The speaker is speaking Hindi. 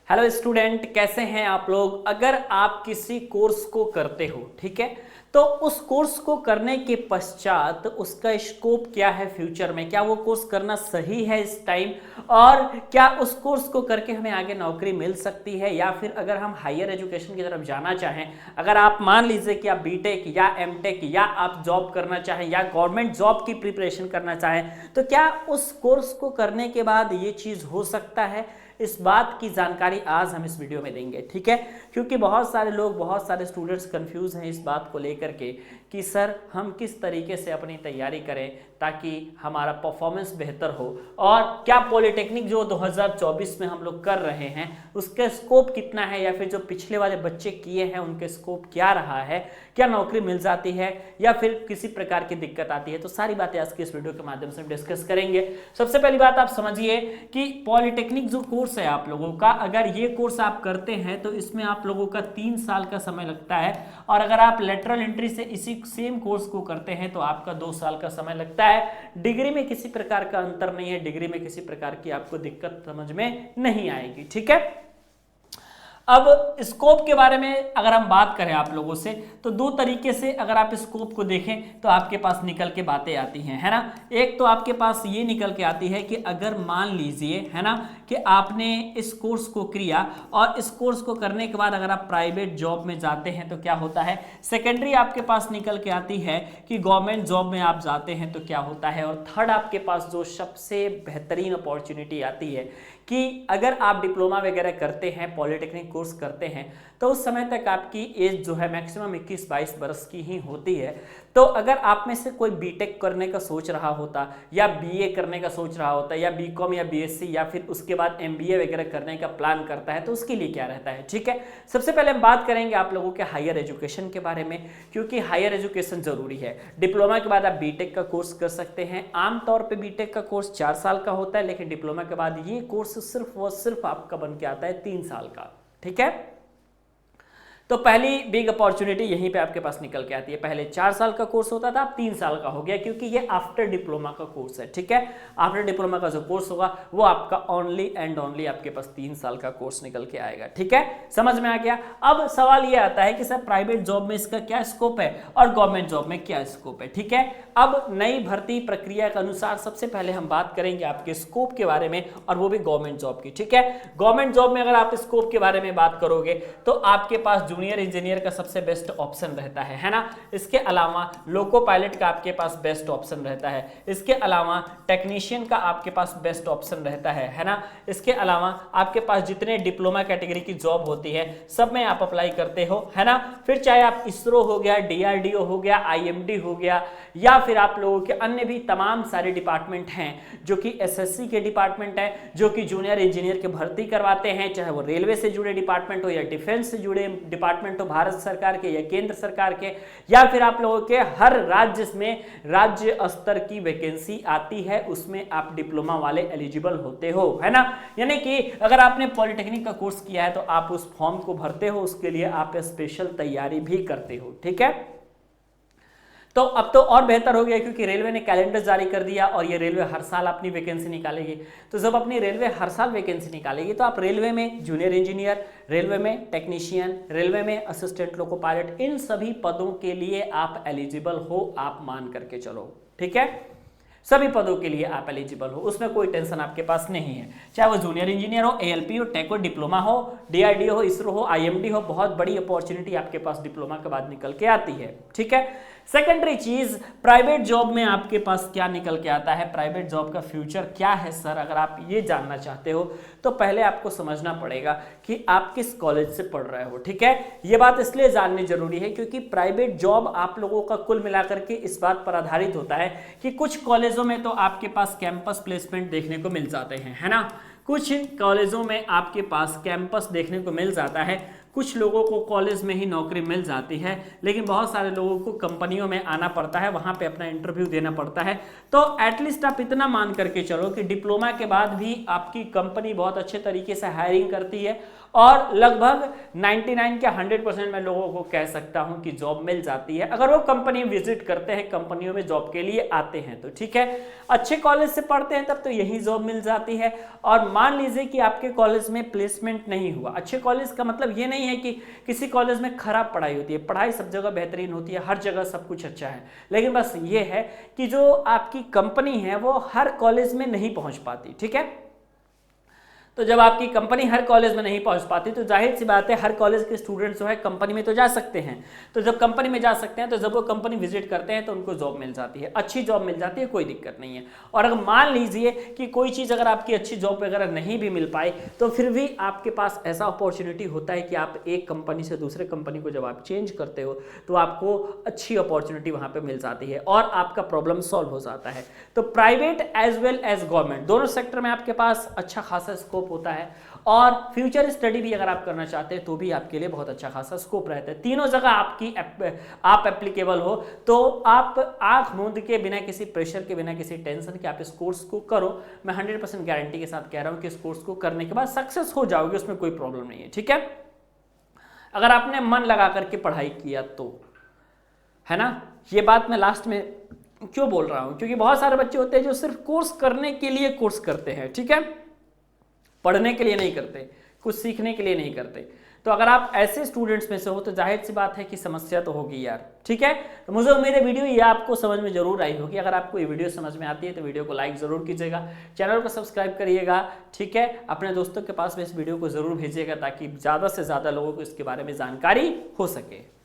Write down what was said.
हेलो स्टूडेंट, कैसे हैं आप लोग। अगर आप किसी कोर्स को करते हो, ठीक है, तो उस कोर्स को करने के पश्चात उसका स्कोप क्या है फ्यूचर में, क्या वो कोर्स करना सही है इस टाइम, और क्या उस कोर्स को करके हमें आगे नौकरी मिल सकती है, या फिर अगर हम हायर एजुकेशन की तरफ जाना चाहें, अगर आप मान लीजिए कि आप बीटेक या एमटेक या आप जॉब करना चाहें या गवर्नमेंट जॉब की प्रिपरेशन करना चाहें, तो क्या उस कोर्स को करने के बाद ये चीज़ हो सकता है। इस बात की जानकारी आज हम इस वीडियो में देंगे, ठीक है, क्योंकि बहुत सारे लोग, बहुत सारे स्टूडेंट्स कंफ्यूज हैं इस बात को लेकर के कि सर हम किस तरीके से अपनी तैयारी करें ताकि हमारा परफॉर्मेंस बेहतर हो, और क्या पॉलिटेक्निक जो 2024 में हम लोग कर रहे हैं उसका स्कोप कितना है, या फिर जो पिछले वाले बच्चे किए हैं उनके स्कोप क्या रहा है, क्या नौकरी मिल जाती है या फिर किसी प्रकार की दिक्कत आती है। तो सारी बातें आज के इस वीडियो के माध्यम से हम डिस्कस करेंगे। सबसे पहली बात आप समझिए कि पॉलिटेक्निक जो कोर्स है आप लोगों का, अगर ये कोर्स आप करते हैं तो इसमें आप लोगों का 3 साल का समय लगता है, और अगर आप लेटरल एंट्री से इसी सेम कोर्स को करते हैं तो आपका 2 साल का समय लगता है। डिग्री में किसी प्रकार का अंतर नहीं है, डिग्री में किसी प्रकार की आपको दिक्कत समझ में नहीं आएगी, ठीक है। अब स्कोप के बारे में अगर हम बात करें आप लोगों से, तो 2 तरीके से अगर आप स्कोप को देखें तो आपके पास निकल के बातें आती हैं, है ना। एक तो आपके पास ये निकल के आती है कि अगर मान लीजिए, है ना, कि आपने इस कोर्स को किया और इस कोर्स को करने के बाद अगर आप प्राइवेट जॉब में जाते हैं तो क्या होता है। सेकेंडरी आपके पास निकल के आती है कि गवर्नमेंट जॉब में आप जाते हैं तो क्या होता है। और थर्ड आपके पास जो सबसे बेहतरीन अपॉर्चुनिटी आती है कि अगर आप डिप्लोमा वगैरह करते हैं, पॉलिटेक्निक कोर्स करते हैं, तो उस समय तक आपकी एज जो है मैक्सिमम 21-22 बरस की ही होती है। तो अगर आप में से कोई बीटेक करने का सोच रहा होता या बीए करने का सोच रहा होता या बीकॉम या बीएससी या फिर उसके बाद एमबीए वगैरह करने का प्लान करता है, तो उसके लिए क्या रहता है, ठीक है। सबसे पहले हम बात करेंगे आप लोगों के हायर एजुकेशन के बारे में, क्योंकि हायर एजुकेशन जरूरी है। डिप्लोमा के बाद आप बीटेक का कोर्स कर सकते हैं। आमतौर पर बीटेक का कोर्स 4 साल का होता है, लेकिन डिप्लोमा के बाद ये कोर्स सिर्फ और सिर्फ आपका बन के आता है 3 साल का, ठीक है। तो पहली बिग अपॉर्चुनिटी यहीं पे आपके पास निकल के आती है। पहले 4 साल का कोर्स होता था, अब 3 साल का हो गया, क्योंकि ये आफ्टर डिप्लोमा का कोर्स है, ठीक है। आफ्टर डिप्लोमा का जो कोर्स होगा वो आपका ओनली एंड ओनली आपके पास 3 साल का कोर्स निकल के आएगा, ठीक है। समझ में आ गया। अब सवाल ये आता है कि सर प्राइवेट जॉब में इसका क्या स्कोप है और गवर्नमेंट जॉब में क्या स्कोप है, ठीक है। अब नई भर्ती प्रक्रिया के अनुसार सबसे पहले हम बात करेंगे आपके स्कोप के बारे में, और वो भी गवर्नमेंट जॉब की, ठीक है। गवर्नमेंट जॉब में अगर आप स्कोप के बारे में बात करोगे तो आपके पास जूनियर इंजीनियर का सबसे बेस्ट ऑप्शन रहता है ना। इसके अलावा लोको पायलट का आपके पास बेस्ट ऑप्शन रहता है। इसके अलावा टेक्नीशियन का आपके पास बेस्ट ऑप्शन रहता है ना। इसके अलावा आपके पास जितने डिप्लोमा कैटेगरी की जॉब होती है सब में आप अप्लाई करते हो, है ना। फिर चाहे आप इसरो हो गया, डीआरडीओ हो गया, आईएमडी हो गया, या फिर आप लोगों के अन्य भी तमाम सारे डिपार्टमेंट हैं जो कि एसएससी के डिपार्टमेंट हैं, जो कि जूनियर इंजीनियर की भर्ती करवाते हैं, चाहे वो रेलवे से जुड़े डिपार्टमेंट हो या डिफेंस से जुड़े डिपार्टमेंट हो, भारत सरकार के या केंद्र सरकार के, या फिर आप लोगों के हर राज्य में राज्य स्तर की वैकेंसी आती है, उसमें आप डिप्लोमा वाले एलिजिबल होते हो, है ना। यानी कि अगर आपने पॉलिटेक्निक का कोर्स किया है तो आप उस फॉर्म को भरते हो, उसके लिए आप स्पेशल तैयारी भी करते हो, ठीक है। तो अब तो और बेहतर हो गया, क्योंकि रेलवे ने कैलेंडर जारी कर दिया और ये रेलवे हर साल अपनी वैकेंसी निकालेगी। तो जब अपनी रेलवे हर साल वैकेंसी निकालेगी तो आप रेलवे में जूनियर इंजीनियर, रेलवे में टेक्नीशियन, रेलवे में असिस्टेंट लोको पायलट, इन सभी पदों के लिए आप एलिजिबल हो, आप मान करके चलो, ठीक है। सभी पदों के लिए आप एलिजिबल हो, उसमें कोई टेंशन आपके पास नहीं है। चाहे वो जूनियर इंजीनियर हो, एएलपी हो, टेक हो, डिप्लोमा हो, डीआरडीओ हो, इसरो हो, आईएमडी हो, बहुत बड़ी अपॉर्चुनिटी आपके पास डिप्लोमा के बाद निकल के आती है, ठीक है। सेकेंडरी चीज, प्राइवेट जॉब में आपके पास क्या निकल के आता है, प्राइवेट जॉब का फ्यूचर क्या है सर, अगर आप ये जानना चाहते हो तो पहले आपको समझना पड़ेगा कि आप किस कॉलेज से पढ़ रहे हो, ठीक है। ये बात इसलिए जाननी जरूरी है क्योंकि प्राइवेट जॉब आप लोगों का कुल मिलाकर के इस बात पर आधारित होता है कि कुछ कॉलेजों में तो आपके पास कैंपस प्लेसमेंट देखने को मिल जाते हैं, है ना। कुछ कॉलेजों में आपके पास कैंपस देखने को मिल जाता है, कुछ लोगों को कॉलेज में ही नौकरी मिल जाती है, लेकिन बहुत सारे लोगों को कंपनियों में आना पड़ता है, वहाँ पे अपना इंटरव्यू देना पड़ता है। तो एटलीस्ट आप इतना मान करके चलो कि डिप्लोमा के बाद भी आपकी कंपनी बहुत अच्छे तरीके से हायरिंग करती है और लगभग 99 के 100% मैं लोगों को कह सकता हूं कि जॉब मिल जाती है अगर वो कंपनी विजिट करते हैं, कंपनियों में जॉब के लिए आते हैं तो। ठीक है, अच्छे कॉलेज से पढ़ते हैं तब तो यही जॉब मिल जाती है। और मान लीजिए कि आपके कॉलेज में प्लेसमेंट नहीं हुआ, अच्छे कॉलेज का मतलब ये नहीं है कि किसी कॉलेज में खराब पढ़ाई होती है, पढ़ाई सब जगह बेहतरीन होती है, हर जगह सब कुछ अच्छा है, लेकिन बस ये है कि जो आपकी कंपनी है वो हर कॉलेज में नहीं पहुंच पाती। ठीक है, तो जब आपकी कंपनी हर कॉलेज में नहीं पहुंच पाती तो जाहिर सी बात है हर कॉलेज के स्टूडेंट्स जो है कंपनी में तो जा सकते हैं। तो जब कंपनी में जा सकते हैं तो जब वो कंपनी विजिट करते हैं तो उनको जॉब मिल जाती है, अच्छी जॉब मिल जाती है, कोई दिक्कत नहीं है। और अगर मान लीजिए कि कोई चीज़ अगर आपकी अच्छी जॉब वगैरह नहीं भी मिल पाई तो फिर भी आपके पास ऐसा अपॉर्चुनिटी होता है कि आप एक कंपनी से दूसरे कंपनी को जब आप चेंज करते हो तो आपको अच्छी अपॉर्चुनिटी वहाँ पर मिल जाती है और आपका प्रॉब्लम सॉल्व हो जाता है। तो private as well as government दोनों सेक्टर में आपके पास अच्छा खासा स्कोप होता है और फ्यूचर स्टडी भी अगर आप करना चाहते हैं तो भी आपके लिए बहुत अच्छा खासा स्कोप रहता है। तीनों जगह आप एप्लीकेबल हो तो आप आंख मूंद के बिना किसी प्रेशर के, बिना किसी टेंशन के आप इस कोर्स को करो। मैं 100% गारंटी के साथ कह रहा हूं कि इस कोर्स को करने के बाद सक्सेस हो जाओगे, उसमें कोई प्रॉब्लम नहीं है। ठीक है, अगर आपने मन लगा करके पढ़ाई किया तो, है ना। ये बात मैं लास्ट में क्यों बोल रहा हूं, क्योंकि बहुत सारे बच्चे होते हैं जो सिर्फ कोर्स करने के लिए कोर्स करते हैं। ठीक है, पढ़ने के लिए नहीं करते, कुछ सीखने के लिए नहीं करते। तो अगर आप ऐसे स्टूडेंट्स में से हो तो जाहिर सी बात है कि समस्या तो होगी यार। ठीक है, तो मुझे उम्मीद है वीडियो ये आपको समझ में जरूर आई होगी। अगर आपको ये वीडियो समझ में आती है तो वीडियो को लाइक जरूर कीजिएगा, चैनल को सब्सक्राइब करिएगा। ठीक है, अपने दोस्तों के पास में इस वीडियो को जरूर भेजिएगा ताकि ज़्यादा से ज़्यादा लोगों को इसके बारे में जानकारी हो सके।